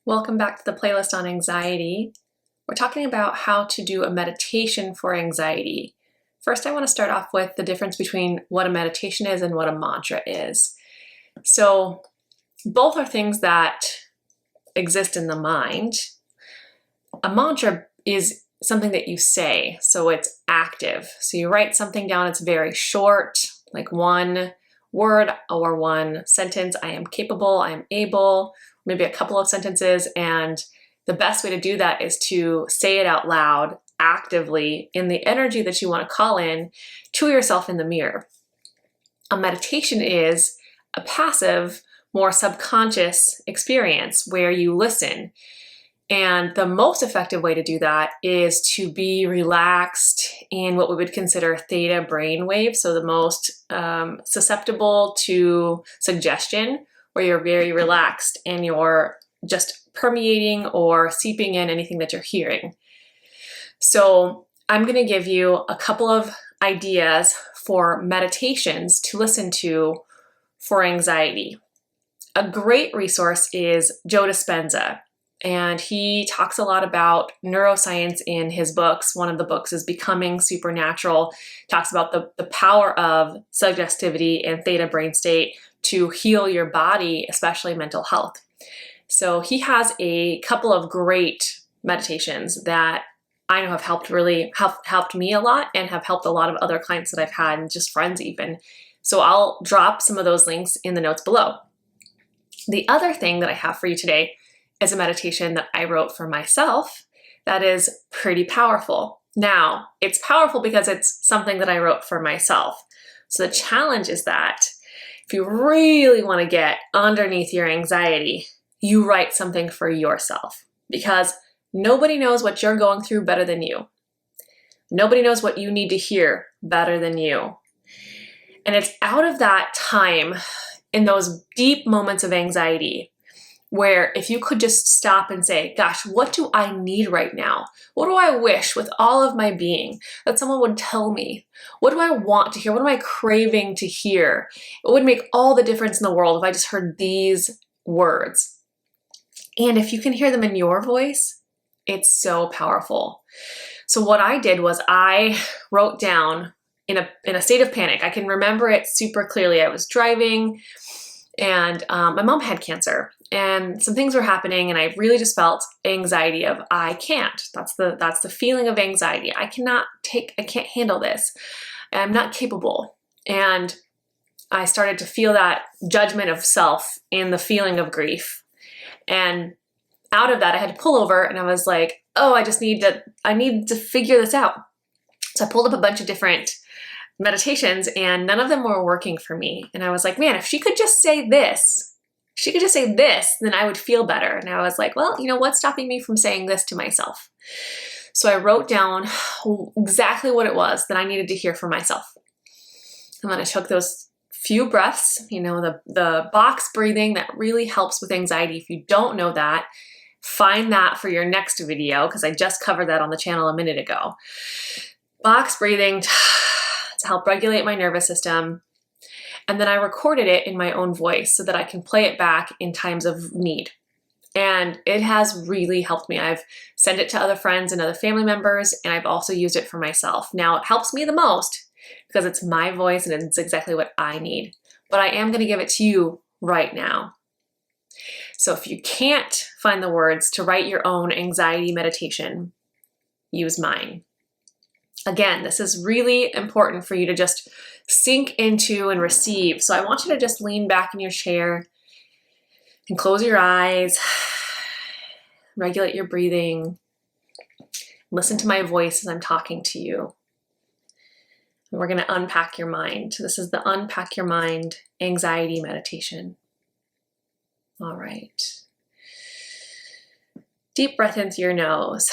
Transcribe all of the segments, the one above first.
Welcome back to the playlist on anxiety. We're talking about how to do a meditation for anxiety. First, I want to start off with the difference between what a meditation is and what a mantra is. So, both are things that exist in the mind. A mantra is something that you say, so it's active. So you write something down, it's very short, like one word or one sentence. I am capable, I am able, maybe a couple of sentences. And the best way to do that is to say it out loud, actively, in the energy that you want to call in to yourself in the mirror. A meditation is a passive, more subconscious experience where you listen. And the most effective way to do that is to be relaxed in what we would consider theta brain waves, so the most susceptible to suggestion, where you're very relaxed and you're just permeating or seeping in anything that you're hearing. So I'm going to give you a couple of ideas for meditations to listen to for anxiety. A great resource is Joe Dispenza. And he talks a lot about neuroscience in his books. One of the books is Becoming Supernatural. Talks about the power of suggestivity and theta brain state to heal your body, especially mental health. So he has a couple of great meditations that I know have helped me a lot and have helped a lot of other clients that I've had and just friends even. So I'll drop some of those links in the notes below. The other thing that I have for you today is a meditation that I wrote for myself that is pretty powerful. Now, it's powerful because it's something that I wrote for myself. So the challenge is that if you really want to get underneath your anxiety, you write something for yourself, because nobody knows what you're going through better than you. Nobody knows what you need to hear better than you. And it's out of that time, in those deep moments of anxiety, where if you could just stop and say, gosh, what do I need right now? What do I wish with all of my being that someone would tell me? What do I want to hear? What am I craving to hear? It would make all the difference in the world if I just heard these words. And if you can hear them in your voice, it's so powerful. So what I did was I wrote down in a state of panic. I can remember it super clearly. I was driving and my mom had cancer and some things were happening and I really just felt anxiety of I can't. That's the feeling of anxiety. I can't handle this. I'm not capable. And I started to feel that judgment of self and the feeling of grief. And out of that, I had to pull over and I was like, oh, I need to figure this out. So I pulled up a bunch of different meditations and none of them were working for me. And I was like, man, if she could just say this, then I would feel better. And I was like, well, what's stopping me from saying this to myself? So I wrote down exactly what it was that I needed to hear for myself. And then I took those few breaths, the box breathing that really helps with anxiety. If you don't know that, find that for your next video, because I just covered that on the channel a minute ago. Box breathing to help regulate my nervous system. And then I recorded it in my own voice so that I can play it back in times of need. And it has really helped me. I've sent it to other friends and other family members, and I've also used it for myself. Now, it helps me the most because it's my voice and it's exactly what I need. But I am going to give it to you right now. So if you can't find the words to write your own anxiety meditation, use mine. Again, this is really important for you to just sink into and receive. So I want you to just lean back in your chair and close your eyes, regulate your breathing, listen to my voice as I'm talking to you. And we're going to unpack your mind. This is the Unpack Your Mind anxiety meditation. All right. Deep breath into your nose.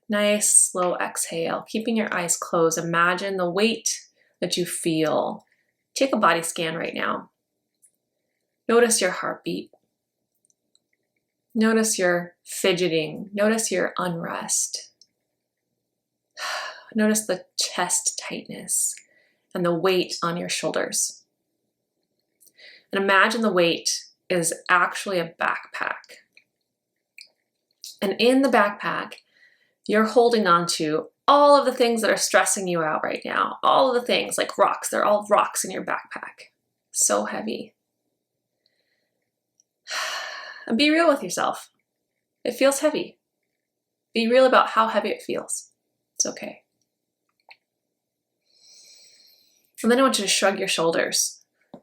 Nice, slow exhale, keeping your eyes closed. Imagine the weight that you feel. Take a body scan right now. Notice your heartbeat. Notice your fidgeting. Notice your unrest. Notice the chest tightness and the weight on your shoulders. And imagine the weight is actually a backpack. And in the backpack, you're holding on to all of the things that are stressing you out right now. All of the things like rocks, they're all rocks in your backpack. So heavy. And be real with yourself. It feels heavy. Be real about how heavy it feels. It's okay. And then I want you to shrug your shoulders. I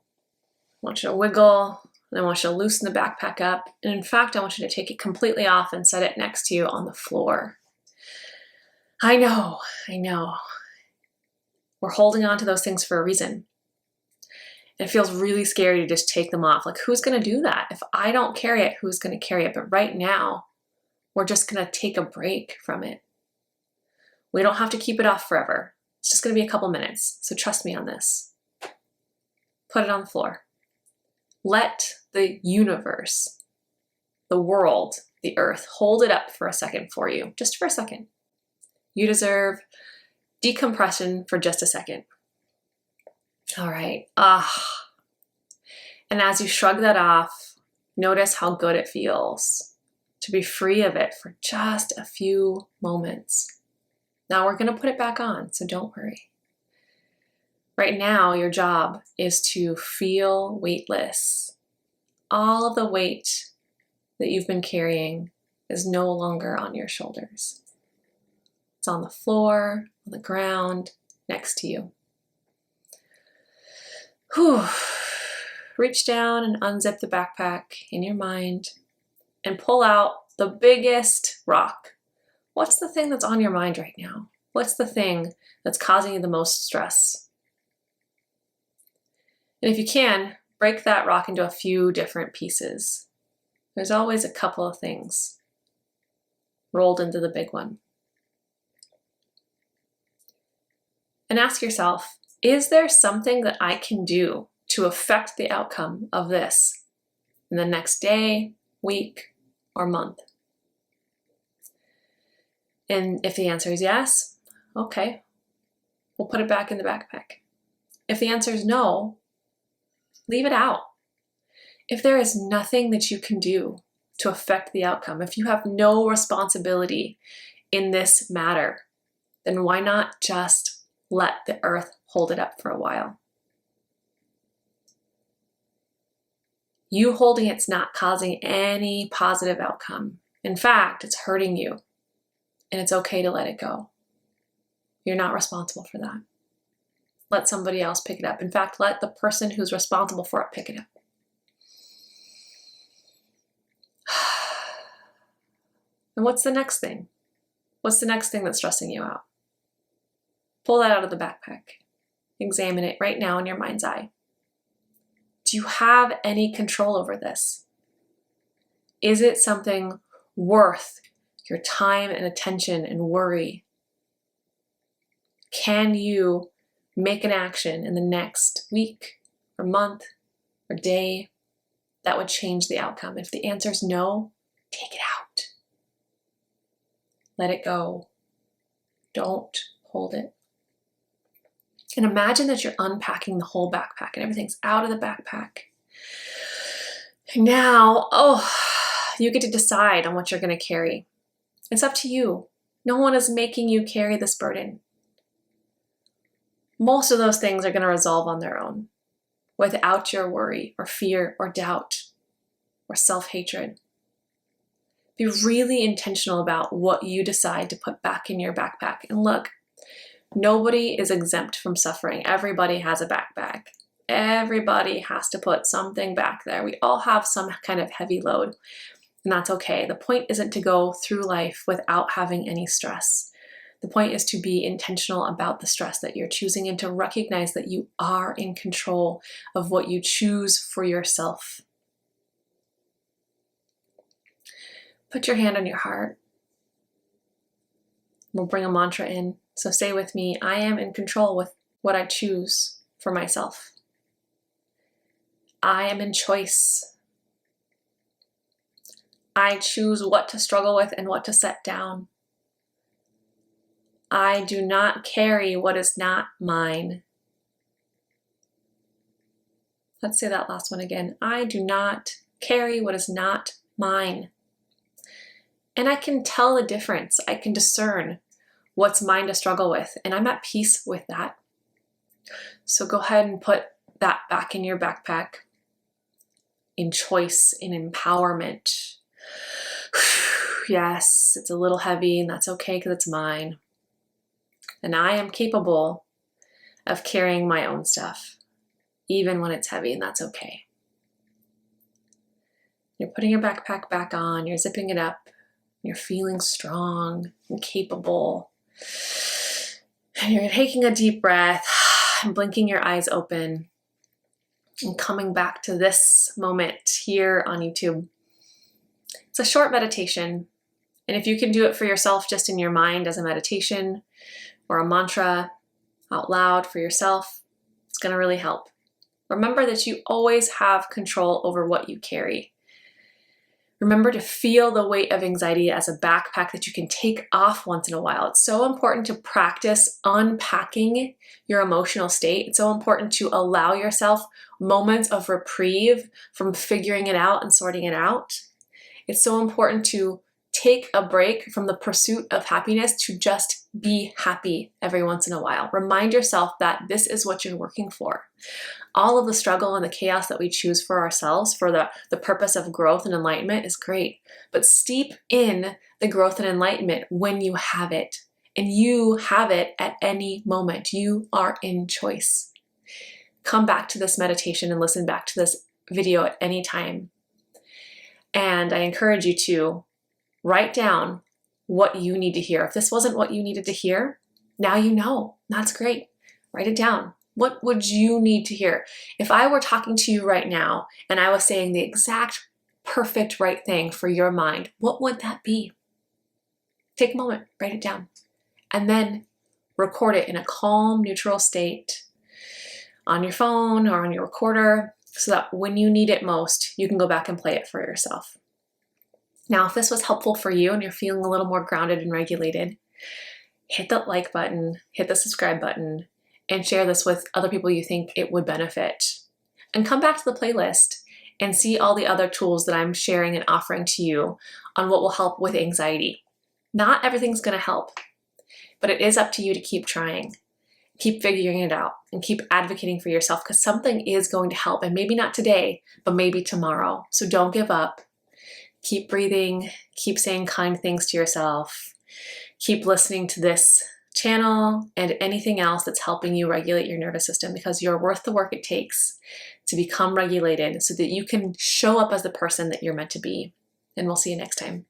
want you to wiggle, and I want you to loosen the backpack up. And in fact, I want you to take it completely off and set it next to you on the floor. I know. We're holding on to those things for a reason. It feels really scary to just take them off. Like, who's going to do that? If I don't carry it, who's going to carry it? But right now, we're just going to take a break from it. We don't have to keep it off forever. It's just going to be a couple minutes. So trust me on this. Put it on the floor. Let the universe, the world, the earth, hold it up for a second for you. Just for a second. You deserve decompression for just a second. All right. And as you shrug that off, notice how good it feels to be free of it for just a few moments. Now we're going to put it back on, so don't worry. Right now, your job is to feel weightless. All of the weight that you've been carrying is no longer on your shoulders. It's on the floor, on the ground, next to you. Whew. Reach down and unzip the backpack in your mind and pull out the biggest rock. What's the thing that's on your mind right now? What's the thing that's causing you the most stress? And if you can, break that rock into a few different pieces. There's always a couple of things rolled into the big one. And ask yourself, is there something that I can do to affect the outcome of this in the next day, week, or month? And if the answer is yes, okay, we'll put it back in the backpack. If the answer is no, leave it out. If there is nothing that you can do to affect the outcome, if you have no responsibility in this matter, then why not just let the earth hold it up for a while? You holding it's not causing any positive outcome. In fact, it's hurting you. And it's okay to let it go. You're not responsible for that. Let somebody else pick it up. In fact, let the person who's responsible for it pick it up. And what's the next thing? What's the next thing that's stressing you out? Pull that out of the backpack. Examine it right now in your mind's eye. Do you have any control over this? Is it something worth your time and attention and worry? Can you make an action in the next week or month or day that would change the outcome? If the answer is no, take it out. Let it go. Don't hold it. And imagine that you're unpacking the whole backpack and everything's out of the backpack. And now, you get to decide on what you're going to carry. It's up to you. No one is making you carry this burden. Most of those things are going to resolve on their own without your worry or fear or doubt or self-hatred. Be really intentional about what you decide to put back in your backpack. And look, nobody is exempt from suffering. Everybody has a backpack. Everybody has to put something back there. We all have some kind of heavy load. And that's okay. The point isn't to go through life without having any stress. The point is to be intentional about the stress that you're choosing and to recognize that you are in control of what you choose for yourself. Put your hand on your heart. We'll bring a mantra in. So say with me, I am in control with what I choose for myself. I am in choice. I choose what to struggle with and what to set down. I do not carry what is not mine. Let's say that last one again. I do not carry what is not mine. And I can tell the difference. I can discern what's mine to struggle with, and I'm at peace with that. So go ahead and put that back in your backpack in choice, in empowerment. Yes, it's a little heavy, and that's okay because it's mine. And I am capable of carrying my own stuff, even when it's heavy, and that's okay. You're putting your backpack back on, you're zipping it up, you're feeling strong and capable. And you're taking a deep breath and blinking your eyes open and coming back to this moment here on YouTube. It's a short meditation, and if you can do it for yourself just in your mind as a meditation or a mantra out loud for yourself, it's going to really help. Remember that you always have control over what you carry. Remember to feel the weight of anxiety as a backpack that you can take off once in a while. It's so important to practice unpacking your emotional state. It's so important to allow yourself moments of reprieve from figuring it out and sorting it out. It's so important to take a break from the pursuit of happiness to just be happy every once in a while. Remind yourself that this is what you're working for. All of the struggle and the chaos that we choose for ourselves for the purpose of growth and enlightenment is great, but steep in the growth and enlightenment when you have it. And you have it at any moment. You are in choice. Come back to this meditation and listen back to this video at any time. And I encourage you to write down what you need to hear. If this wasn't what you needed to hear, now you know. That's great. Write it down. What would you need to hear? If I were talking to you right now and I was saying the exact perfect right thing for your mind, what would that be? Take a moment, write it down, and then record it in a calm, neutral state on your phone or on your recorder so that when you need it most, you can go back and play it for yourself. Now, if this was helpful for you and you're feeling a little more grounded and regulated, hit that like button, hit the subscribe button, and share this with other people you think it would benefit. And come back to the playlist and see all the other tools that I'm sharing and offering to you on what will help with anxiety. Not everything's going to help, but it is up to you to keep trying, keep figuring it out, and keep advocating for yourself because something is going to help, and maybe not today, but maybe tomorrow. So don't give up. Keep breathing, keep saying kind things to yourself, keep listening to this channel and anything else that's helping you regulate your nervous system because you're worth the work it takes to become regulated so that you can show up as the person that you're meant to be. And we'll see you next time.